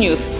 News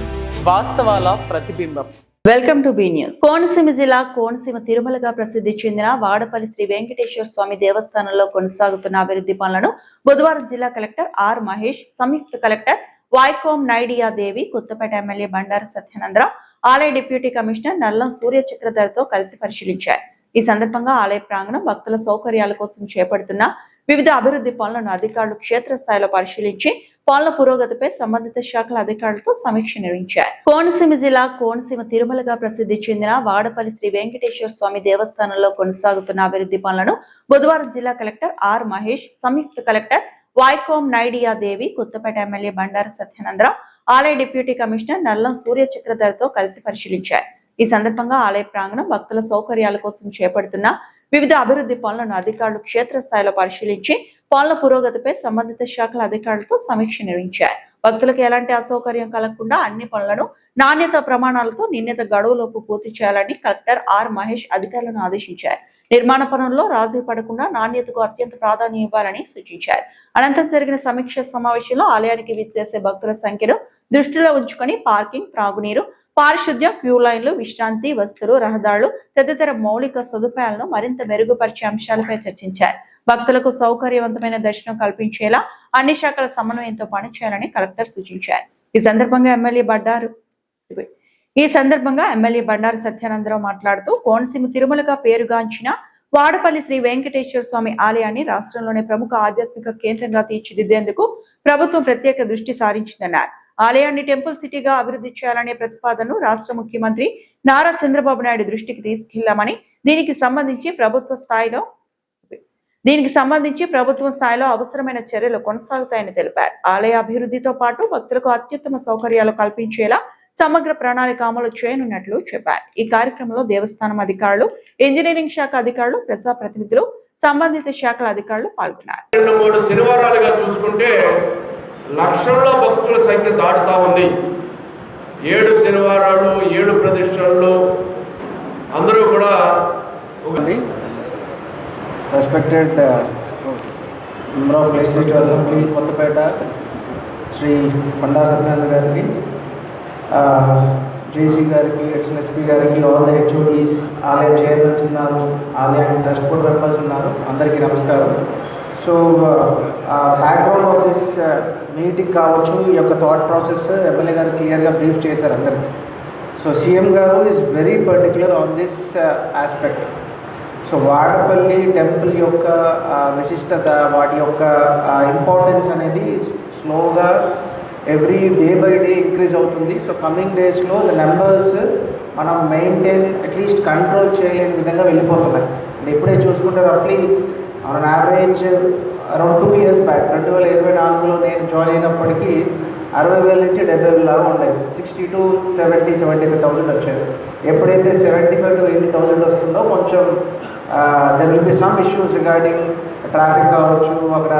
వాస్తవాల ప్రతిబింబం. Welcome to be news. Konaseema జిల్లా కోనసీమ తిరుమలగా ప్రసిద్ధి చెందిన వాడపల్లి శ్రీ వెంకటేశ్వర స్వామి దేవస్థానంలో కొనసాగుతున్న అభివృద్ధి పనులను బుధవారం జిల్లా కలెక్టర్ ఆర్ మహేష్, సంయుక్త కలెక్టర్ వైకోం నైడియా దేవి, కొత్తపేట ఎమ్మెల్యే బండారు సత్యానందరావు, ఆలయ డిప్యూటీ కమిషనర్ నల్లం సూర్యచక్రధర్తో కలిసి పరిశీలించారు. ఈ సందర్భంగా ఆలయ ప్రాంగణం, భక్తుల సౌకర్యాల కోసం చేపడుతున్న వివిధ అభివృద్ధి పనులను అధికారులు క్షేత్రస్థాయిలో పరిశీలించి పనుల పురోగతిపై సంబంధిత శాఖల అధికారులతో సమీక్ష నిర్వహించారు. కోనసీమ జిల్లా కోనసీమ తిరుమలగా ప్రసిద్ధి చెందిన వాడపల్లి శ్రీ వెంకటేశ్వర స్వామి దేవస్థానంలో కొనసాగుతున్న అభివృద్ధి పనులను బుధవారం జిల్లా కలెక్టర్ ఆర్ మహేష్, సంయుక్త కలెక్టర్ వైకోం నైడియా దేవి, కొత్తపేట ఎమ్మెల్యే బండారు సత్యానందరావు, ఆలయ డిప్యూటీ కమిషనర్ నల్లం సూర్యచక్రధర్తో కలిసి పరిశీలించారు. ఈ సందర్భంగా ఆలయ ప్రాంగణం, భక్తుల సౌకర్యాల కోసం చేపడుతున్న వివిధ అభివృద్ధి పనులను అధికారులు క్షేత్రస్థాయిలో పరిశీలించి పనుల పురోగతిపై సంబంధిత శాఖల అధికారులతో సమీక్ష నిర్వహించారు. భక్తులకు ఎలాంటి అసౌకర్యం కలగకుండా అన్ని పనులను నాణ్యత ప్రమాణాలతో నిర్ణీత గడువులోపు పూర్తి చేయాలని కలెక్టర్ ఆర్ మహేష్ అధికారులను ఆదేశించారు. నిర్మాణ పనుల్లో రాజీ పడకుండా నాణ్యతకు అత్యంత ప్రాధాన్యం ఇవ్వాలని సూచించారు. అనంతరం జరిగిన సమీక్ష సమావేశంలో ఆలయానికి విచ్చేసే భక్తుల సంఖ్యను దృష్టిలో ఉంచుకొని పార్కింగ్, త్రాగునీరు, పారిశుద్ధ్యం, క్యూ లైన్లు, విశ్రాంతి, వసతులు, రహదారులు తదితర మౌలిక సదుపాయాలను మరింత మెరుగుపరిచే అంశాలపై చర్చించారు. భక్తులకు సౌకర్యవంతమైన దర్శనం కల్పించేలా అన్ని శాఖల సమన్వయంతో పనిచేయాలని కలెక్టర్ సూచించారు. ఈ సందర్భంగా ఎమ్మెల్యే బండారు సత్యానందరావు మాట్లాడుతూ, కోనసీమ తిరుమలగా పేరుగాంచిన వాడపల్లి శ్రీ వెంకటేశ్వర స్వామి ఆలయాన్ని రాష్ట్రంలోనే ప్రముఖ ఆధ్యాత్మిక కేంద్రంగా తీర్చిదిద్దేందుకు ప్రభుత్వం ప్రత్యేక దృష్టి సారించిందన్నారు. ఆలయాన్ని టెంపుల్ సిటీగా అభివృద్ధి చేయాలనే ప్రతిపాదనను రాష్ట్ర ముఖ్యమంత్రి నారా చంద్రబాబు నాయుడు దృష్టికి తీసుకెళ్లామని, దీనికి సంబంధించి ప్రభుత్వ స్థాయిలో అవసరమైన చర్యలు కొనసాగుతాయని తెలిపారు. ఆలయ అభివృద్ధితో పాటు భక్తులకు అత్యుత్తమ సౌకర్యాలు కల్పించేలా సమగ్ర ప్రణాళిక అమలు చేయనున్నట్లు చెప్పారు. ఈ కార్యక్రమంలో దేవస్థానం అధికారులు, ఇంజనీరింగ్ శాఖ అధికారులు, ప్రజాప్రతినిధులు, సంబంధిత శాఖల అధికారులు పాల్గొన్నారు. 2-3 శనివారాలుగా చూసుకుంటే లక్షల్లో భక్తుల సంఖ్య దాటుతా ఉంది. 7 శనివారాలు, 7 ప్రదక్షిణలు అందరూ కూడా respected member of legislative assembly Kothapeta Shri Bandaru Satyanarayana గారికి, జేసీ గారికి, ఎస్ఎస్పీ గారికి, ఆల్ ద హెచ్ఓడీస్, ఆలయ చైర్మన్స్ ఉన్నారు, ఆలయ ట్రస్ట్ బోర్డ్ మెంబర్స్ ఉన్నారు, అందరికీ నమస్కారం. So background of this meeting కావచ్చు, ఈ యొక్క థాట్ ప్రాసెస్ ఎమ్మెల్యే గారు క్లియర్గా బ్రీఫ్ చేశారు అందరికీ. సో సీఎం గారు is very particular on this aspect. So Vadapalli temple యొక్క విశిష్టత, వాటి యొక్క ఇంపార్టెన్స్ అనేది స్లోగా every day by day increase అవుతుంది. సో కమింగ్ డేస్లో ద నెంబర్స్ మనం మెయింటైన్ అట్లీస్ట్ కంట్రోల్ చేయలేని విధంగా వెళ్ళిపోతున్నాయి. అండ్ ఇప్పుడే చూసుకుంటే రఫ్లీ on average around 2 years back 2024లో నేను జాయిన్ అయినప్పటికీ 60,000 నుంచి 70,000 లాగా ఉండేది. 60 to 70, 75,000 వచ్చేది. ఎప్పుడైతే 75,000 to 80,000 వస్తుందో కొంచెం there will be some issues regarding traffic కావచ్చు, అక్కడ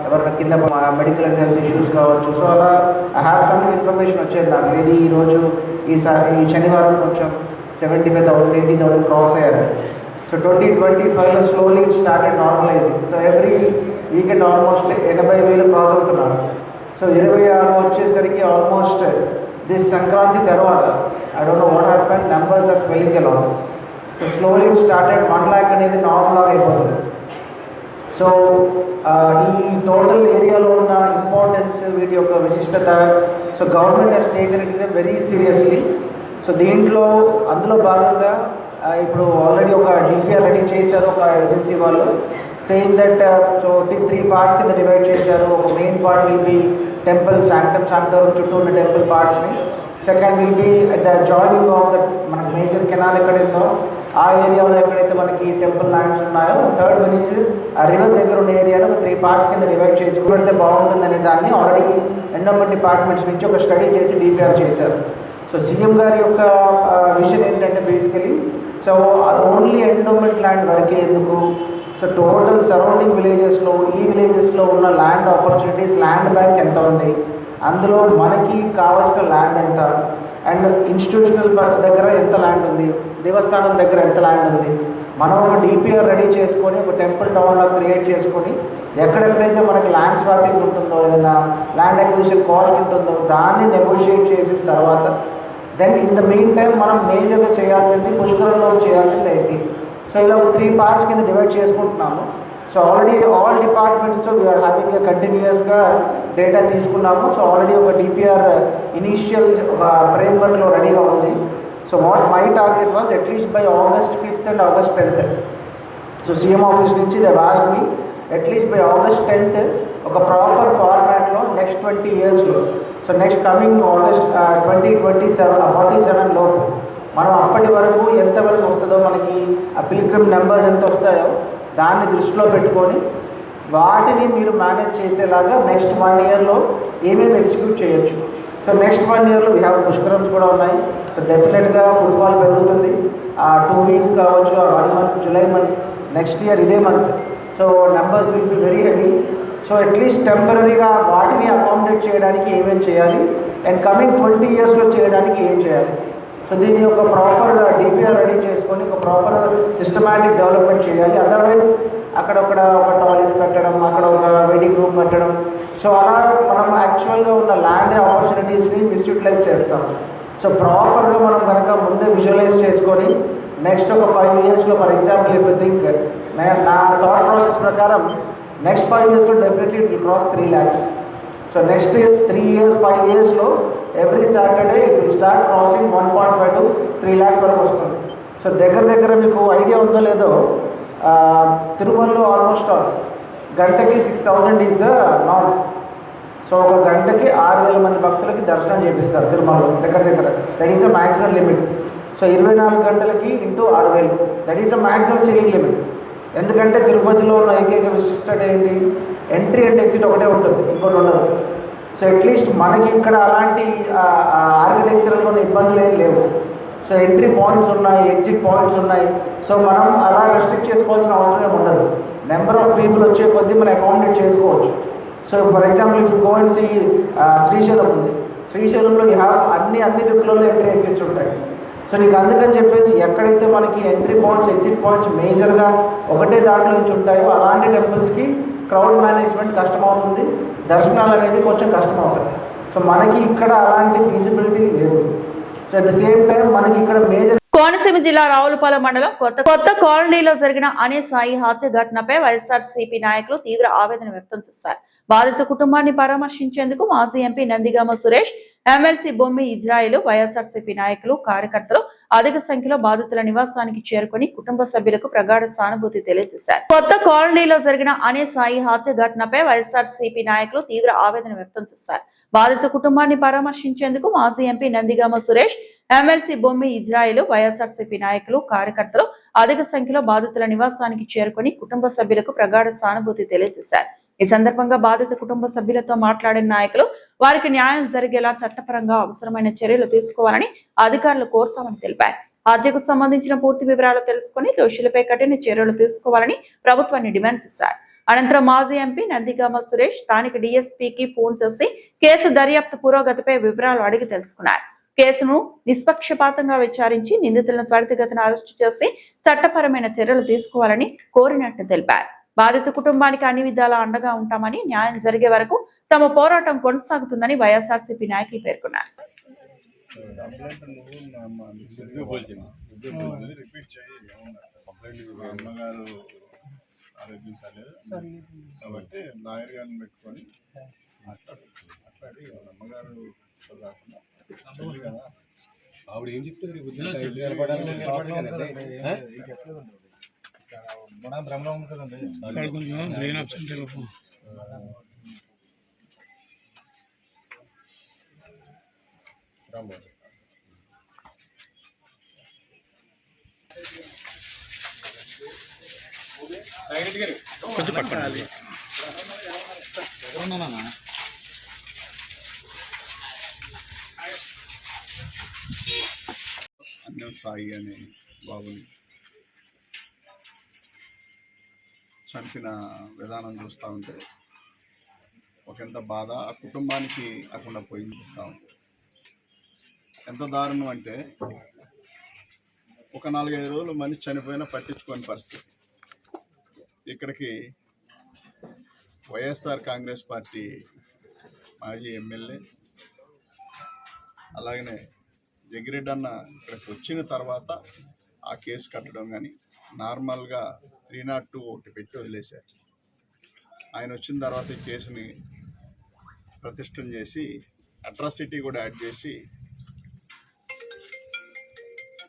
ఎవరైనా కింద మెడికల్ అండ్ హెల్త్ ఇష్యూస్ కావచ్చు. సో అలా ఐ హ్యావ్ సమ్ ఇన్ఫర్మేషన్ వచ్చేది నాకు. ఇది ఈరోజు ఈ శనివారం కొంచెం 75,000, 80,000 క్రాస్ అయ్యారు. సో 2025లో slowly it started normalizing. So every weekend almost 80,000 cross అవుతున్నారు. సో 26 వచ్చేసరికి ఆల్మోస్ట్ దిస్ సంక్రాంతి తర్వాత I don't know what happen, numbers are swelling along. So slowly it started 1 lakh అనేది నార్మల్గా అయిపోతుంది. సో ఈ టోటల్ ఏరియాలో ఉన్న ఇంపార్టెన్స్, వీటి యొక్క విశిష్టత, so government has taken it is very seriously. So అందులో భాగంగా ఇప్పుడు ఆల్రెడీ ఒక డిపిఆర్ రెడీ చేశారు ఒక ఏజెన్సీ వాళ్ళు, సేయింగ్ దట్ సో 3 parts కింద డివైడ్ చేశారు. ఒక main part will be temple sanctum చుట్టూ ఉన్న టెంపుల్ పార్ట్స్ని. Second will be at the joining of the మనకు మేజర్ కెనాల్ ఎక్కడైందో ఆ ఏరియాలో ఎక్కడైతే మనకి టెంపుల్ ల్యాండ్స్ ఉన్నాయో. థర్డ్ వన్ ఈజ్ ఆ రివర్ దగ్గర ఉన్న ఏరియాలో ఒక 3 parts కింద డివైడ్ చేసి పెడితే బాగుంటుందనే దాన్ని ఆల్రెడీ ఎండోమెంట్ డిపార్ట్మెంట్స్ నుంచి ఒక స్టడీ చేసి డిపిఆర్ చేశారు. సో సీఎం గారి యొక్క విజన్ ఏంటంటే బేసికలీ సో అది ఓన్లీ ఎండోమెంట్ ల్యాండ్ వరకే ఎందుకు, సో టోటల్ సరౌండింగ్ విలేజెస్లో ఉన్న ల్యాండ్ ఆపర్చునిటీస్, ల్యాండ్ బ్యాంక్ ఎంత ఉంది, అందులో మనకి కావాల్సిన ల్యాండ్ ఎంత, అండ్ ఇన్స్టిట్యూషనల్ దగ్గర ఎంత ల్యాండ్ ఉంది, దేవస్థానం దగ్గర ఎంత ల్యాండ్ ఉంది, మనం ఒక డిపిఆర్ రెడీ చేసుకొని ఒక టెంపుల్ టౌన్లో క్రియేట్ చేసుకొని ఎక్కడెక్కడైతే మనకి ల్యాండ్ స్వాపింగ్ ఉంటుందో, ఏదైనా ల్యాండ్ అక్విజిషన్ కాస్ట్ ఉంటుందో దాన్ని నెగోషియేట్ చేసిన తర్వాత then in the main time మనం మేజర్గా చేయాల్సింది పుష్కరంలో చేయాల్సింది ఏంటి. సో ఇలా ఒక 3 పార్ట్స్ కింద డివైడ్ చేసుకుంటున్నాము. సో ఆల్రెడీ ఆల్ డిపార్ట్మెంట్స్తో వీఆర్ హ్యావింగ్ కంటిన్యూస్గా డేటా తీసుకున్నాము. సో ఆల్రెడీ ఒక డిపిఆర్ ఇనీషియల్ ఒక ఫ్రేమ్వర్క్లో రెడీగా ఉంది. So what my target was at least by August 5th and August 10th. So CM office నుంచి they asked me at least by August 10th ఒక ప్రాపర్ ఫార్మాట్లో నెక్స్ట్ 20 yearsలో, సో నెక్స్ట్ కమింగ్ August 2047 లోపు మనం అప్పటి వరకు ఎంతవరకు వస్తుందో మనకి ఆ పిల్గ్రిమ్ నెంబర్స్ ఎంత వస్తాయో దాన్ని దృష్టిలో పెట్టుకొని వాటిని మీరు మేనేజ్ చేసేలాగా నెక్స్ట్ 1 yearలో ఏమేమి ఎగ్జిక్యూట్ చేయొచ్చు. సో నెక్స్ట్ 1 yearలో వీ హ్యావ్ పుష్కరమ్స్ కూడా ఉన్నాయి. సో డెఫినెట్గా ఫుట్ఫాల్ పెరుగుతుంది. 2 weeks కావచ్చు, 1 month, జూలై మంత్, నెక్స్ట్ ఇయర్ ఇదే month. So numbers will be very heavy. So at least టెంపరీగా వాటిని అకామిడేట్ చేయడానికి ఏమేమి చేయాలి అండ్ కమింగ్ 20 yearsలో చేయడానికి ఏం చేయాలి. సో దీన్ని ఒక ప్రాపర్ డిపిఆర్ రెడీ చేసుకొని ఒక ప్రాపర్ సిస్టమాటిక్ డెవలప్మెంట్ చేయాలి. అదర్వైజ్ అక్కడొక్కడ ఒక టాయిలెట్స్ కట్టడం, అక్కడ ఒక వెయిటింగ్ రూమ్ కట్టడం, సో అలా మనం యాక్చువల్గా ఉన్న ల్యాండ్ ఆపర్చునిటీస్ని మిస్యూటిలైజ్ చేస్తాం. సో ప్రాపర్గా మనం కనుక ముందే విజువలైజ్ చేసుకొని నెక్స్ట్ ఒక 5 yearsలో for example if you think నా థాట్ ప్రాసెస్ ప్రకారం నెక్స్ట్ 5 yearsలో definitely it will cross 3 lakhs. So next 3 years 5 yearsలో every Saturday it will start crossing 1.5 to 3 lakhs వరకు వస్తుంది. సో దగ్గర మీకు ఐడియా ఉందో లేదో, తిరుమలలో ఆల్మోస్ట్ గంటకి 6,000 ఈజ్ ద నార్మ్. సో ఒక గంటకి 6,000 మంది భక్తులకి దర్శనం చేపిస్తారు తిరుమలలో దగ్గర. That is the maximum limit. So 24 గంటలకి into 6,000, that is the maximum ceiling limit. ఎందుకంటే తిరుపతిలో ఉన్న ఏకైక విశిష్టత ఏంటి, ఎంట్రీ అండ్ ఎగ్జిట్ ఒకటే ఉంటుంది, ఇంకోటి ఉండదు. సో అట్లీస్ట్ మనకి ఇక్కడ అలాంటి ఆర్కిటెక్చరల్గా ఉన్న ఇబ్బందులు ఏం లేవు. సో ఎంట్రీ పాయింట్స్ ఉన్నాయి, ఎగ్జిట్ పాయింట్స్ ఉన్నాయి. సో మనం అలా రెస్ట్రిక్ట్ చేసుకోవాల్సిన అవసరం ఏమి ఉండదు. నెంబర్ ఆఫ్ పీపుల్ వచ్చే కొద్దీ మనం అకామిడేట్ చేసుకోవచ్చు. So for example if you go and see Srisailam ఉంది. శ్రీశైలంలో యూ హ్యావ్ అన్ని దిక్కులలో ఎంట్రీ ఎగ్జిట్స్ ఉంటాయి. సో నీకు అందుకని చెప్పేసి ఎక్కడైతే మనకి ఎంట్రీ పాయింట్స్, ఎగ్జిట్ పాయింట్స్ మేజర్గా ఒకటే దాంట్లో నుంచి ఉంటాయో అలాంటి టెంపుల్స్కి క్రౌడ్ మేనేజ్మెంట్ కష్టమవుతుంది, దర్శనాలు అనేవి కొంచెం కష్టమవుతాయి. సో మనకి ఇక్కడ అలాంటి ఫీజిబిలిటీ లేదు. So at the same time మనకి ఇక్కడ మేజర్ కోనసీమ జిల్లా రావులపాలెం మండలం కొత్త కాలనీలో జరిగిన అనే సాయి హత్య ఘటనపై వైఎస్ఆర్సీపీ నాయకులు తీవ్ర ఆవేదన వ్యక్తం చేశారు. బాధిత కుటుంబాన్ని పరామర్శించేందుకు మాజీ MP Nandigama Suresh, MLC Bommi Israel, YSRCP నాయకులు, కార్యకర్తలు అధిక సంఖ్యలో బాధితుల నివాసానికి చేరుకుని కుటుంబ సభ్యులకు ప్రగాఢ సానుభూతి తెలియజేశారు. కొత్త కాలనీలో జరిగిన అనే సాయి హత్య ఘటనపై వైఎస్ఆర్సీపీ నాయకులు తీవ్ర ఆవేదన వ్యక్తం చేశారు. బాధిత కుటుంబాన్ని పరామర్శించేందుకు మాజీ MP Nandigama Suresh, MLC Bommi Israel, YSRCP నాయకులు, కార్యకర్తలు అధిక సంఖ్యలో బాధితుల నివాసానికి చేరుకుని కుటుంబ సభ్యులకు ప్రగాఢ సానుభూతి తెలియజేశారు. ఈ సందర్భంగా బాధిత కుటుంబ సభ్యులతో మాట్లాడిన నాయకులు వారికి న్యాయం జరిగేలా చట్టపరంగా అవసరమైన చర్యలు తీసుకోవాలని అధికారులు కోరుతామని తెలిపారు. హత్యకు సంబంధించిన పూర్తి వివరాలు తెలుసుకుని దోషులపై కఠిన చర్యలు తీసుకోవాలని ప్రభుత్వాన్ని డిమాండ్ చేశారు. అనంతరం మాజీ ఎంపీ నందిగామ సురేష్ స్థానిక డీఎస్పీకి ఫోన్ చేసి కేసు దర్యాప్తు పురోగతిపై వివరాలు అడిగి తెలుసుకున్నారు. కేసును నిష్పక్షపాతంగా విచారించి నిందితులను త్వరితగతిన అరెస్టు చేసి చట్టపరమైన చర్యలు తీసుకోవాలని కోరినట్టు తెలిపారు. బాధిత కుటుంబానికి అన్ని విధాలా అండగా ఉంటామని, న్యాయం జరిగే వరకు తమ పోరాటం కొనసాగుతుందని వైఎస్ఆర్సీపీ నాయకులు పేర్కొన్నారు. కాబట్టి లాయర్ గారిని పెట్టుకొని మాట్లాడి అమ్మగారు కదా ఆవిడ ఏం చెప్తారు మన భ్రమలో ఉంది కదండి. కొంచెం పట్టుకోవాలి. అన్నం సాయి అనే బాబుని చంపిన విధానం చూస్తూ ఉంటే ఒకంత బాధ ఆ కుటుంబానికి అక్కడ పోయి చూస్తూ ఉంది. ఎంత దారుణం అంటే ఒక 4-5 రోజులు మనిషి చనిపోయినా పట్టించుకోని పరిస్థితి. ఇక్కడికి వైఎస్ఆర్ కాంగ్రెస్ పార్టీ మాజీ ఎమ్మెల్యే అలాగనే జగ్గిరెడ్డి అన్న ఇక్కడికి వచ్చిన తర్వాత ఆ కేసు కట్టడం కానీ నార్మల్గా 302 ఒకటి పెట్టి వదిలేశారు. ఆయన వచ్చిన తర్వాత ఈ కేసుని ప్రతిష్టం చేసి అట్రాసిటీ కూడా యాడ్ చేసి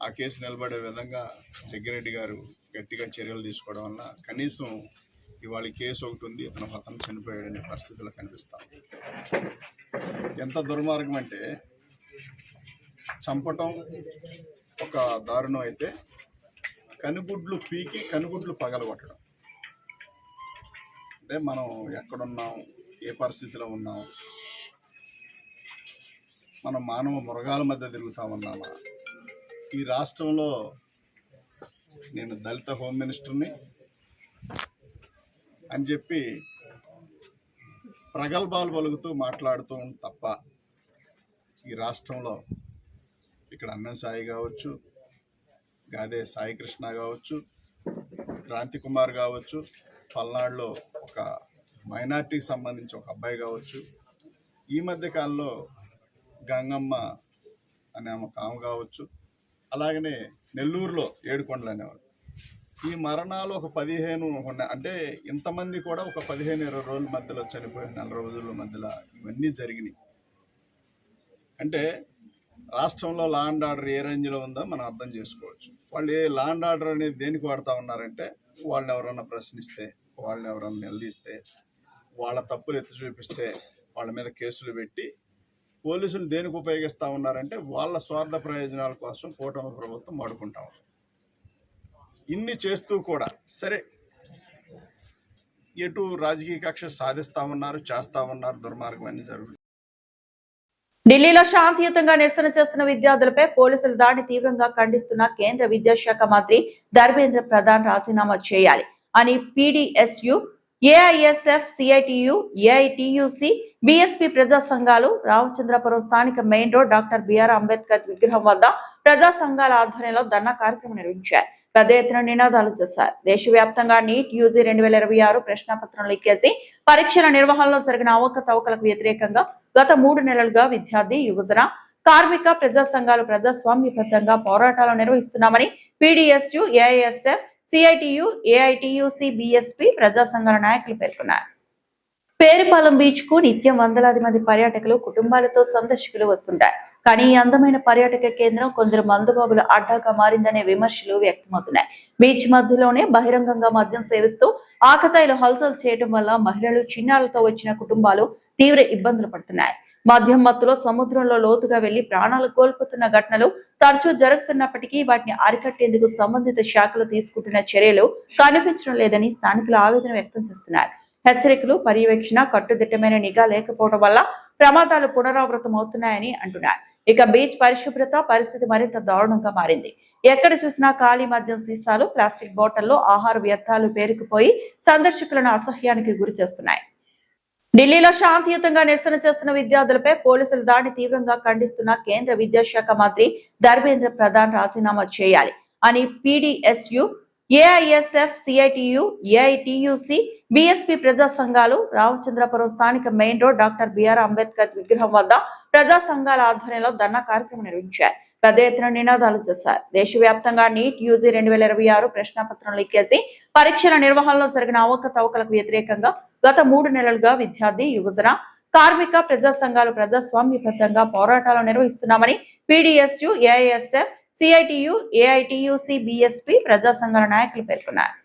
ఆ కేసు నిలబడే విధంగా జగ్గిరెడ్డి గారు గట్టిగా చర్యలు తీసుకోవడం వల్ల కనీసం ఇవాళ కేసు ఒకటి ఉంది, అతను చనిపోయాడనే పరిస్థితులు కనిపిస్తాం. ఎంత దుర్మార్గం అంటే చంపటం ఒక దారుణం అయితే కనుగుడ్లు పీకి కనుగుడ్లు పగలగొట్టడం. అంటే మనం ఎక్కడున్నాం, ఏ పరిస్థితిలో ఉన్నాం, మనం మానవ మృగాల మధ్య తిరుగుతూ ఉన్నామా? ఈ రాష్ట్రంలో నేను దళిత హోమ్ మినిస్టర్ని అని చెప్పి ప్రగల్భాలు పలుకుతూ మాట్లాడుతూ తప్ప ఈ రాష్ట్రంలో ఇక్కడ అన్నం సాయి కావచ్చు, గాదే సాయి కృష్ణ కావచ్చు, క్రాంతి కుమార్ కావచ్చు, పల్నాడులో ఒక మైనార్టీకి సంబంధించి ఒక అబ్బాయి కావచ్చు, ఈ మధ్య కాలంలో గంగమ్మ అనే ఆమె కావచ్చు, అలాగనే నెల్లూరులో ఏడుకొండలు అనేవారు. ఈ మరణాలు ఒక 15 ఉన్నాయి. అంటే ఇంతమంది కూడా ఒక 15-20 రోజుల మధ్యలో చనిపోయిన 4 రోజుల మధ్యలో ఇవన్నీ జరిగినాయి. అంటే రాష్ట్రంలో లా అండ్ ఆర్డర్ ఏ రేంజ్లో ఉందో మనం అర్థం చేసుకోవచ్చు. వాళ్ళు ఏ లా అండ్ ఆర్డర్ అనేది దేనికి వాడుతూ ఉన్నారంటే వాళ్ళని ఎవరన్నా ప్రశ్నిస్తే, వాళ్ళని ఎవరన్నా నిలదీస్తే, వాళ్ళ తప్పులు ఎత్తి చూపిస్తే వాళ్ళ మీద కేసులు పెట్టి పోలీసులు దేనికి ఉపయోగిస్తూ ఉన్నారంటే వాళ్ళ స్వార్థ ప్రయోజనాల కోసం కూటమి ప్రభుత్వం వాడుకుంటా ఉంది. ఇన్ని చేస్తూ కూడా సరే ఎటు రాజకీయ కక్ష సాధిస్తూ ఉన్నారు, చేస్తూ ఉన్నారు, దుర్మార్గం అన్ని జరుగుతుంది. ఢిల్లీలో శాంతియుతంగా నిరసన చేస్తున్న విద్యార్థులపై పోలీసుల దాడిని తీవ్రంగా ఖండిస్తున్న కేంద్ర విద్యాశాఖ మంత్రి ధర్మేంద్ర ప్రధాన్ రాజీనామా చేయాలి అని PDSU, AISF, CITU, AITUC, BSP ప్రజా సంఘాలు రామచంద్రపురం స్థానిక main road doctor BR Ambedkar విగ్రహం వద్ద ప్రజా సంఘాల ఆధ్వర్యంలో ధర్నా కార్యక్రమం నిర్వహించారు. పెద్ద ఎత్తున నినాదాలు చేశారు. దేశవ్యాప్తంగా నీట్ యూజీ 2026 ప్రశ్నపత్రం లీకేజీ పరీక్షల నిర్వహణలో జరిగిన అవకతవకలకు వ్యతిరేకంగా గత 3 నెలలుగా విద్యార్థి, యువజన, కార్మిక ప్రజా సంఘాలు ప్రజాస్వామ్యబద్ధంగా పోరాటాలు నిర్వహిస్తున్నామని PDSU, AISF, CITU, AITUC, BSP ప్రజా సంఘాల నాయకులు పేర్కొన్నారు. పేరుపాలెం బీచ్ కు నిత్యం వందలాది మంది పర్యాటకులు కుటుంబాలతో సందర్శకులు వస్తుంటారు. కానీ ఈ అందమైన పర్యాటక కేంద్రం కొందరు మందుబాబుల అడ్డాగా మారిందనే విమర్శలు వ్యక్తమవుతున్నాయి. బీచ్ మధ్యలోనే బహిరంగంగా మద్యం సేవిస్తూ ఆకతాయిలు హల్చల్ చేయడం వల్ల మహిళలు, చిన్నారులతో వచ్చిన కుటుంబాలు తీవ్ర ఇబ్బందులు పడుతున్నాయి. మద్యం మత్తులో సముద్రంలో లోతుగా వెళ్లి ప్రాణాలు కోల్పోతున్న ఘటనలు తరచూ జరుగుతున్నప్పటికీ వాటిని అరికట్టేందుకు సంబంధిత శాఖలు తీసుకుంటున్న చర్యలు కనిపించడం లేదని స్థానికులు ఆవేదన వ్యక్తం చేస్తున్నారు. హెచ్చరికలు, పర్యవేక్షణ, కట్టుదిట్టమైన నిఘా లేకపోవడం వల్ల ప్రమాదాలు పునరావృతం అవుతున్నాయని అంటున్నారు. ఇక బీచ్ పరిశుభ్రత పరిస్థితి మరింత దారుణంగా మారింది. ఎక్కడ చూసినా ఖాళీ మద్యం సీసాలు, ప్లాస్టిక్ బాటిల్లో ఆహార వ్యర్థాలు పేరుకుపోయి సందర్శకులను అసహ్యానికి గురి చేస్తున్నాయి. ఢిల్లీలో శాంతియుతంగా నిరసన చేస్తున్న విద్యార్థులపై పోలీసుల దాడిని తీవ్రంగా ఖండిస్తున్న కేంద్ర విద్యాశాఖ మంత్రి ధర్మేంద్ర ప్రధాన్ రాజీనామా చేయాలి అని PDSU, AISF, CITU, AITUC, BSP ప్రజా సంఘాలు రామచంద్రపురం స్థానిక main road doctor BR Ambedkar విగ్రహం వద్ద ప్రజా సంఘాల ఆధ్వర్యంలో ధర్నా కార్యక్రమం నిర్వహించారు. పెద్ద ఎత్తున నినాదాలు చేశారు. దేశవ్యాప్తంగా నీట్ యూజీ 2026 ప్రశ్నపత్రం లీకేజీ పరీక్షల నిర్వహణలో జరిగిన అవకతవకలకు వ్యతిరేకంగా గత 3 నెలలుగా విద్యార్థి, యువజన, కార్మిక ప్రజా సంఘాలు ప్రజాస్వామ్యబద్ధంగా పోరాటాలు నిర్వహిస్తున్నామని PDSU, AISF, CITU, AITUC, BSP ప్రజా సంఘాల నాయకులు పేర్కొన్నారు.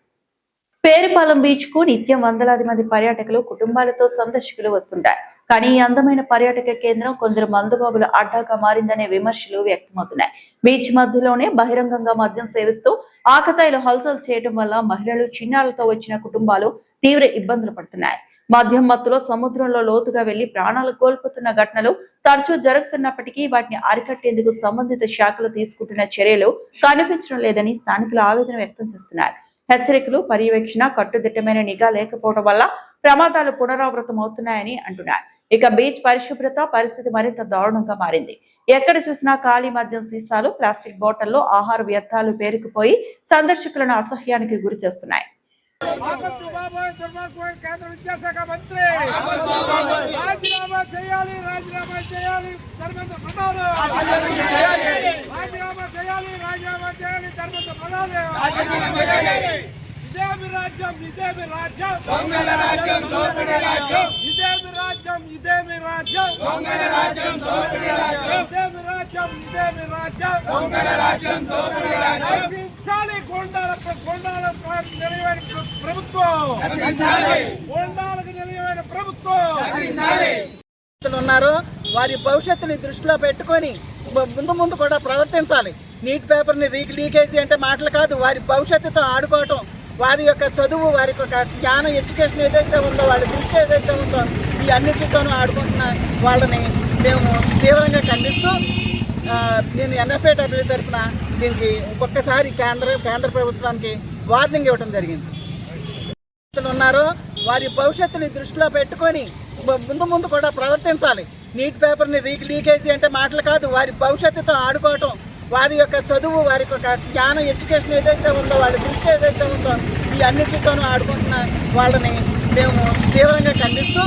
పేరుపాలెం బీచ్ కు నిత్యం వందలాది మంది పర్యాటకులు కుటుంబాలతో సందర్శకులు వస్తుంటారు. కానీ ఈ అందమైన పర్యాటక కేంద్రం కొందరు మందుబాబుల అడ్డాగా మారిందనే విమర్శలు వ్యక్తమవుతున్నాయి. బీచ్ మధ్యలోనే బహిరంగంగా మద్యం సేవిస్తూ ఆకతాయిలు హల్చల్ చేయడం వల్ల మహిళలు, చిన్నారులతో వచ్చిన కుటుంబాలు తీవ్ర ఇబ్బందులు పడుతున్నాయి. మద్యం మత్తులో సముద్రంలో లోతుగా వెళ్లి ప్రాణాలు కోల్పోతున్న ఘటనలు తరచూ జరుగుతున్నప్పటికీ వాటిని అరికట్టేందుకు సంబంధిత శాఖలు తీసుకుంటున్న చర్యలు కనిపించడం లేదని స్థానికులు ఆవేదన వ్యక్తం చేస్తున్నారు. హెచ్చరికలు, పర్యవేక్షణ, కట్టుదిట్టమైన నిఘా లేకపోవడం వల్ల ప్రమాదాలు పునరావృతం అవుతున్నాయని అంటున్నారు. ఇక బీచ్ పరిశుభ్రత పరిస్థితి మరింత దారుణంగా మారింది. ఎక్కడ చూసినా ఖాళీ మద్యం సీసాలు, ప్లాస్టిక్ బాటిల్లో ఆహార వ్యర్థాలు పేరుకుపోయి సందర్శకులను అసహ్యానికి గురి చేస్తున్నాయి. కేంద్ర విద్యాశాఖ మంత్రి రాజీనామా చేయాలి, రాజీనామా చేయాలి, ధర్మేంద్ర ప్రధాన్ రాజీనామా చేయాలి, రాజీనామా చేయాలి, ధర్మేంద్ర ప్రధాన్. ఇదేమి రాజ్యం, ఇదేమి రాజ్యం, దొంగల రాజ్యం, దోపిడీ రాజ్యం, ఇదేమి రాజ్యం, ఇదేమి రాజ్యం, దొంగల రాజ్యం, దోపిడీ రాజ్యం, ఇదేమి రాజ్యం, ఇదేమి రాజ్యం, దొంగల రాజ్యం, దోపిడీ రాజ్యం. నశించాలి గోండాలకు నిలయమైన ప్రభుత్వం, గోండాలకు నిలయమైన ప్రభుత్వం ఉన్నారు. వారి భవిష్యత్తుని దృష్టిలో పెట్టుకొని ముందు కూడా ప్రవర్తించాలి. నీట్ పేపర్ని లీకేజీ అంటే మాటలు కాదు, వారి భవిష్యత్తుతో ఆడుకోవటం, వారి యొక్క చదువు, వారి యొక్క జ్ఞానం, ఎడ్యుకేషన్ ఏదైతే ఉందో, వాళ్ళ దృష్టి ఏదైతే ఉందో, ఈ అన్నిటితోనూ ఆడుకుంటున్న వాళ్ళని మేము తీవ్రంగా ఖండిస్తూ నేను NFAW తరఫున దీనికి ఒక్కొక్కసారి కేంద్ర ప్రభుత్వానికి వార్నింగ్ ఇవ్వడం జరిగింది. ఉన్నారు వారి భవిష్యత్తుని దృష్టిలో పెట్టుకొని ముందు కూడా ప్రవర్తించాలి. నీట్ పేపర్ని లీకేజీ అంటే మాటలు కాదు, వారి భవిష్యత్తుతో ఆడుకోవటం, వారి యొక్క చదువు, వారి యొక్క జ్ఞానం, ఎడ్యుకేషన్ ఏదైతే ఉందో, వాళ్ళ దృష్టి ఏదైతే ఉందో, ఈ అన్నిటితోనూ ఆడుకుంటున్న వాళ్ళని మేము తీవ్రంగా ఖండిస్తూ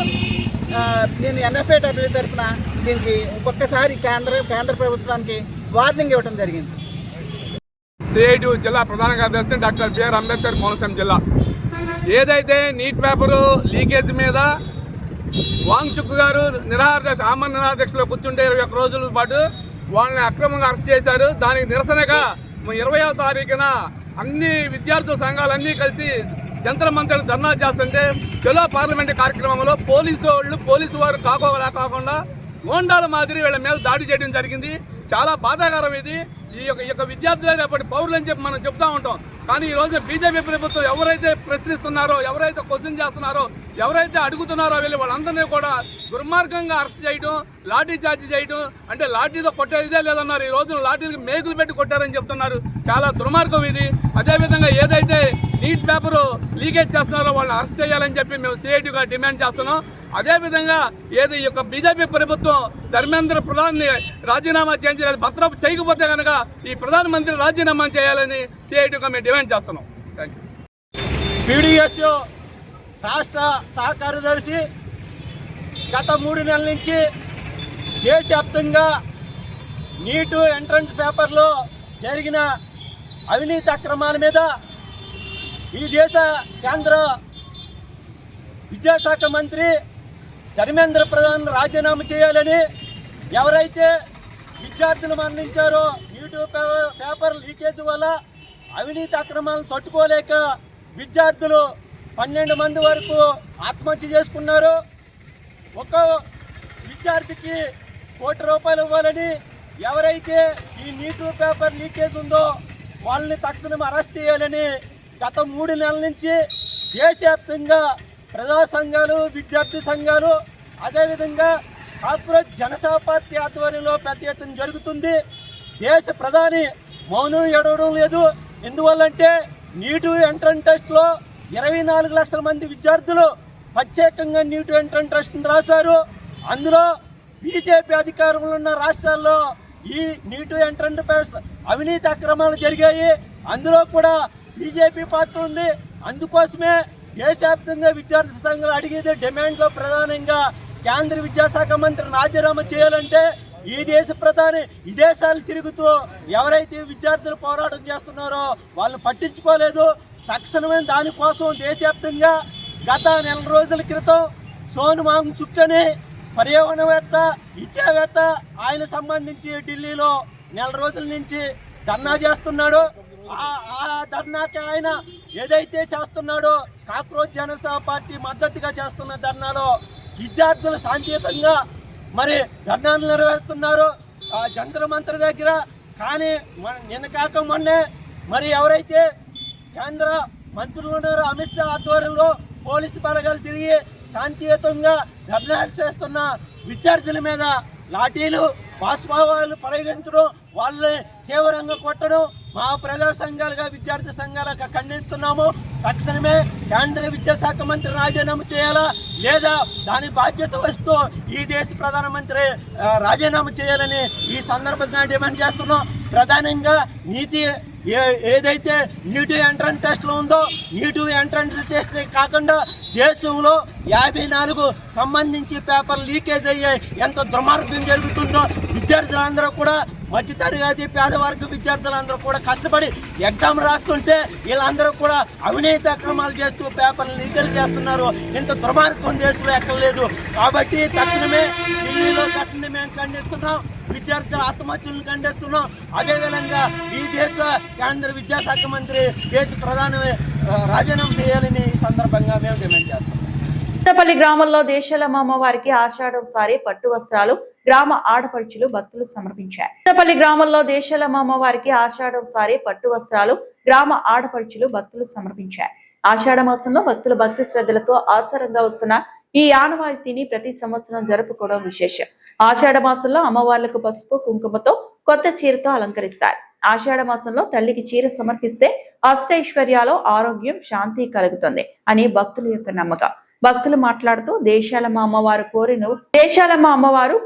నేను NFAW తరఫున దీనికి ఒక్కొక్కసారి కేంద్ర ప్రభుత్వానికి వార్నింగ్ ఇవ్వడం జరిగింది. CITU జిల్లా ప్రధాన కార్యదర్శి డాక్టర్ బిఆర్ అంబేద్కర్ కోనసీమ జిల్లా. ఏదైతే నీట్ పేపరు లీకేజ్ మీద వాంగ్చుక్ గారు ఆమరణ నిరాహారదీక్షలో కూర్చుంటే 21 రోజుల పాటు వాళ్ళని అక్రమంగా అరెస్ట్ చేశారు. దానికి నిరసనగా 20వ తారీఖున అన్ని విద్యార్థుల సంఘాలన్నీ కలిసి జంతర్ మంతర్ ధర్నా చేస్తుంటే చలో పార్లమెంట్ కార్యక్రమంలో పోలీసు వారు కాకుండా గోండాల మాదిరి వీళ్ళ మీద దాడి చేయడం జరిగింది. చాలా బాధాకరం ఇది. ఈ యొక్క విద్యార్థులే రేపటి పౌరులు అని చెప్పి మనం చెప్తా ఉంటాం. కానీ ఈ రోజు బీజేపీ ప్రభుత్వం ఎవరైతే ప్రశ్నిస్తున్నారో, ఎవరైతే క్వశ్చన్ చేస్తున్నారో, ఎవరైతే అడుగుతున్నారో వాళ్ళందరినీ కూడా దుర్మార్గంగా అరెస్ట్ చేయడం, లాఠీ చార్జ్ చేయడం, అంటే లాఠీతో కొట్టేదే లేదన్నారు. ఈ రోజు లాఠీలకు మేకులు పెట్టి కొట్టారని చెప్తున్నారు. చాలా దుర్మార్గం ఇది. అదేవిధంగా ఏదైతే నీట్ పేపరు లీకేజ్ చేస్తున్నారో వాళ్ళని అరెస్ట్ చేయాలని చెప్పి మేము CITUగా డిమాండ్ చేస్తున్నాం. అదేవిధంగా ఏది ఈ యొక్క బీజేపీ ప్రభుత్వం ధర్మేంద్ర ప్రధాన్ని రాజీనామా చేయించలేదు, భద్రత చేయకపోతే కనుక ఈ ప్రధానమంత్రి రాజీనామా చేయాలని CITUగా మేము డిమాండ్ చేస్తున్నాం. Thank you. PDSU రాష్ట్ర సహకార్యదర్శి గత 3 నెలల నుంచి దేశవ్యాప్తంగా నీటు ఎంట్రన్స్ పేపర్లో జరిగిన అవినీతి అక్రమాల మీద ఈ దేశ కేంద్ర విద్యాశాఖ మంత్రి ధర్మేంద్ర ప్రధాన్ రాజీనామా చేయాలని, ఎవరైతే విద్యార్థులు మరణించారో నీటు పేపర్ లీకేజ్ వల్ల అవినీతి అక్రమాలను తట్టుకోలేక విద్యార్థులు 12 మంది వరకు ఆత్మహత్య చేసుకున్నారు. ఒక విద్యార్థికి ₹1 ఇవ్వాలని, ఎవరైతే ఈ నీటు పేపర్ లీకేజ్ ఉందో వాళ్ళని తక్షణం అరెస్ట్ చేయాలని గత 3 నెలల నుంచి దేశవ్యాప్తంగా ప్రజా సంఘాలు, విద్యార్థి సంఘాలు, అదేవిధంగా కాంగ్రెస్ జనసేన పార్టీ ఆధ్వర్యంలో పెద్ద ఎత్తున జరుగుతుంది. దేశ ప్రధాని మౌనం ఎడవడం లేదు. ఎందువల్లంటే నీటు ఎంట్రన్స్ టెస్ట్లో 24 లక్షల మంది విద్యార్థులు ప్రత్యేకంగా నీటు ఎంట్రన్స్ టెస్ట్ని రాశారు. అందులో బీజేపీ అధికారంలో ఉన్న రాష్ట్రాల్లో ఈ నీటు ఎంట్రన్స్ టెస్ట్ అవినీతి అక్రమాలు జరిగాయి. అందులో కూడా బీజేపీ పాత్ర ఉంది. అందుకోసమే దేశవ్యాప్తంగా విద్యార్థి సంఘాలు అడిగేది డిమాండ్లో ప్రధానంగా కేంద్ర విద్యాశాఖ మంత్రి రాజీనామా చేయాలంటే ఈ దేశ ప్రధాని విదేశాలు తిరుగుతూ ఎవరైతే విద్యార్థులు పోరాటం చేస్తున్నారో వాళ్ళని పట్టించుకోలేదు. తక్షణమే దానికోసం దేశవ్యాప్తంగా గత 4 రోజుల క్రితం సోను వాంగ్చుక్ అని పర్యావరణవేత్త, విద్యావేత్త, ఆయన సంబంధించి ఢిల్లీలో 4 రోజుల నుంచి ధర్నా చేస్తున్నాడు. ఆ ధర్నాకి ఆయన ఏదైతే చేస్తున్నాడో కాంగ్రెస్ జనసేన పార్టీ మద్దతుగా చేస్తున్న ధర్నాలో విద్యార్థులు శాంతియుతంగా మరి ధర్నాలు నిర్వహిస్తున్నారు జంతర్ మంతర్ దగ్గర. కానీ నిన్న కాక మొన్నే మరి ఎవరైతే కేంద్ర మంత్రులు ఉన్నారో అమిత్ షా ఆధ్వర్యంలో పోలీసు బలగాలు తిరిగి శాంతియుతంగా ధర్నాలు చేస్తున్న విద్యార్థుల మీద లాఠీలు, బాష్పాలు ప్రయోగించడం, వాళ్ళని తీవ్రంగా కొట్టడం, మా ప్రజా సంఘాలుగా విద్యార్థి సంఘాలుగా ఖండిస్తున్నాము. తక్షణమే కేంద్ర విద్యాశాఖ మంత్రి రాజీనామా చేయాలా, లేదా దాని బాధ్యత వస్తూ ఈ దేశ ప్రధానమంత్రి రాజీనామా చేయాలని ఈ సందర్భంగా డిమాండ్ చేస్తున్నాం. ప్రధానంగా ఏదైతే నీటు ఎంట్రన్స్ టెస్ట్లో ఉందో, నీటు ఎంట్రన్స్ టెస్ట్ కాకుండా దేశంలో 54 సంబంధించి పేపర్ లీకేజ్ అయ్యాయి. ఎంత దుర్మార్గం జరుగుతుందో విద్యార్థులందరూ కూడా, మధ్యతరగతి పేదవర్గ విద్యార్థులందరూ కూడా కష్టపడి ఎగ్జామ్ రాస్తుంటే వీళ్ళందరూ కూడా అవినీతి అక్రమాలు చేస్తూ పేపర్లు లీకేజ్ చేస్తున్నారు. ఇంత దుర్మార్గం దేశంలో ఎక్కర్లేదు. కాబట్టి తక్షణమే ఢిల్లీలో ఘటనని మేము ఖండిస్తున్నాం, విద్యార్థుల ఆత్మహత్యలను ఖండిస్తున్నాం. అదేవిధంగా ఈ దేశ కేంద్ర విద్యాశాఖ మంత్రి దేశ ప్రధాని రాజీనామా చేయాలని ఈ సందర్భంగా మేము డిమాండ్ చేస్తున్నాం. కొత్తపల్లి గ్రామంలో దేశాలమ్మ అమ్మవారికి ఆషాఢం సారీ పట్టు వస్త్రాలు గ్రామ ఆడపడుచులు భక్తులు సమర్పించారు. కొత్తపల్లి గ్రామంలో దేశాలమ్మ అమ్మవారికి ఆషాఢం సారీ పట్టు వస్త్రాలు గ్రామ ఆడపడుచులు భక్తులు సమర్పించారు. ఆషాఢ మాసంలో భక్తులు భక్తి శ్రద్ధలతో ఆచారంగా వస్తున్న ఈ ఆనవాయితీని ప్రతి సంవత్సరం జరుపుకోవడం విశేషం. ఆషాఢ మాసంలో అమ్మవార్లకు పసుపు కుంకుమతో కొత్త చీరతో అలంకరిస్తారు. ఆషాఢ మాసంలో తల్లికి చీర సమర్పిస్తే అష్టైశ్వర్యాలు, ఆరోగ్యం, శాంతి కలుగుతుంది అని భక్తుల యొక్క నమ్మకం. భక్తులు మాట్లాడుతూ దేశాలమ్మ అమ్మవారు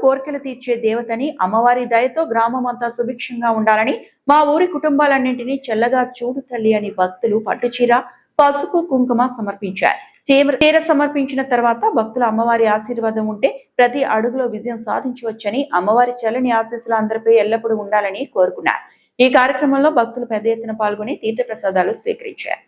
కోరికలు తీర్చే దేవతని, అమ్మవారి దయతో గ్రామం అంతా సుభిక్షంగా ఉండాలని, మా ఊరి కుటుంబాలన్నింటినీ చల్లగా చూడు తల్లి అని భక్తులు పట్టుచీర, పసుపు కుంకుమ సమర్పించారు. చీర సమర్పించిన తర్వాత భక్తుల అమ్మవారి ఆశీర్వాదం ఉంటే ప్రతి అడుగులో విజయం సాధించవచ్చని, అమ్మవారి చల్లని ఆశీస్సులు అందరిపై ఎల్లప్పుడూ ఉండాలని కోరుకున్నారు. ఈ కార్యక్రమంలో భక్తులు పెద్ద ఎత్తున పాల్గొని తీర్థప్రసాదాలు స్వీకరించారు.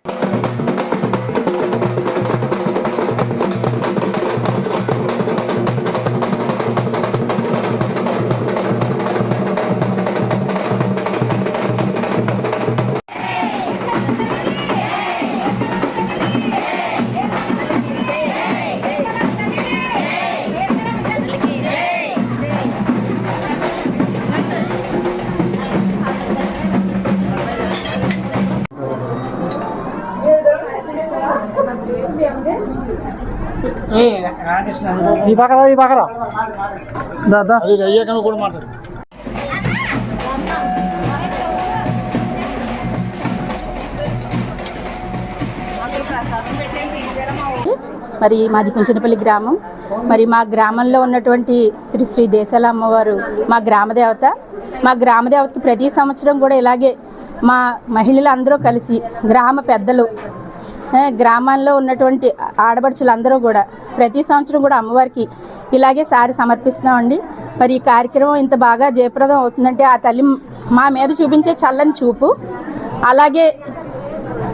మరి మాది కుంచనపల్లి గ్రామం. మరి మా గ్రామంలో ఉన్నటువంటి శ్రీ శ్రీ దేశాల అమ్మవారు మా గ్రామదేవత. మా గ్రామదేవతకి ప్రతి సంవత్సరం కూడా ఇలాగే మా మహిళలందరూ కలిసి, గ్రామ పెద్దలు, గ్రామాల్లో ఉన్నటువంటి ఆడపడుచులందరూ కూడా ప్రతి సంవత్సరం కూడా అమ్మవారికి ఇలాగే సారి సమర్పిస్తున్నామండి. మరి ఈ కార్యక్రమం ఇంత బాగా జయప్రదం అవుతుందంటే ఆ తల్లి మా మీద చూపించే చల్లని చూపు, అలాగే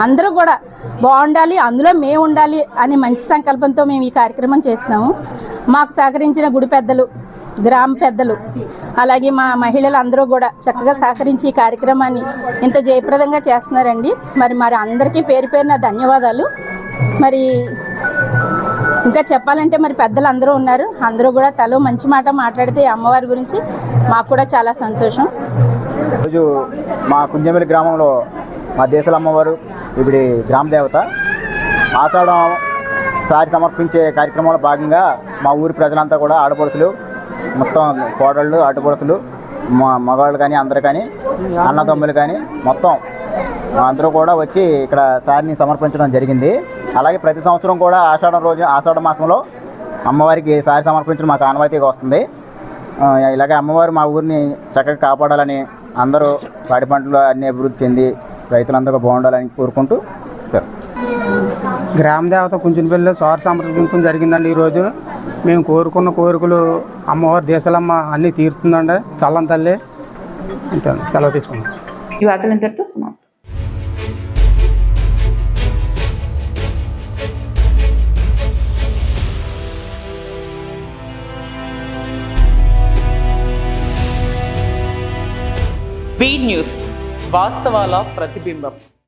అందరూ కూడా బాగుండాలి, అందులో మేము ఉండాలి అనే మంచి సంకల్పంతో మేము ఈ కార్యక్రమం చేస్తున్నాము. మాకు సహకరించిన గుడి పెద్దలు, గ్రామ పెద్దలు, అలాగే మా మహిళలు అందరూ కూడా చక్కగా సహకరించి ఈ కార్యక్రమాన్ని ఇంత జయప్రదంగా చేస్తున్నారండి. మరి అందరికీ పేరు పేరున ధన్యవాదాలు. మరి ఇంకా చెప్పాలంటే మరి పెద్దలు అందరూ ఉన్నారు, అందరూ కూడా తలో మంచి మాట మాట్లాడితే అమ్మవారి గురించి మాకు కూడా చాలా సంతోషం. ఈరోజు మా కుంజంపల్లి గ్రామంలో మా దేశాల అమ్మవారు ఇప్పుడు గ్రామ దేవత ఆషాఢం సారి సమర్పించే కార్యక్రమంలో భాగంగా మా ఊరి ప్రజలంతా కూడా ఆడపడుచులు, మొత్తం కోడళ్ళు, ఆడపడుచులు, మగవాళ్ళు కానీ అందరూ కానీ, అన్నదమ్ములు కానీ మొత్తం అందరూ కూడా వచ్చి ఇక్కడ సారిని సమర్పించడం జరిగింది. అలాగే ప్రతి సంవత్సరం కూడా ఆషాఢ మాసంలో అమ్మవారికి సారి సమర్పించడం మాకు ఆనవాయితీగా వస్తుంది. ఇలాగే అమ్మవారు మా ఊరిని చక్కగా కాపాడాలని, అందరూ పాడి పంటలు అన్ని అభివృద్ధి చెంది రైతులందరూ బాగుండాలని కోరుకుంటూ సార్ గ్రామ దేవత కుంచునపల్లిలో సారి సమర్పించడం జరిగిందండి. ఈరోజు మేము కోరుకున్న కోరికలు అమ్మవారి దేశాలమ్మ అన్నీ తీరుస్తుందండి. చల్లం తల్లి అంతే. సెలవు తీసుకున్నాం. ఈ వార్తలు ఇంతటితో సమాప్తం. బీ న్యూస్, వాస్తవాల ప్రతిబింబం.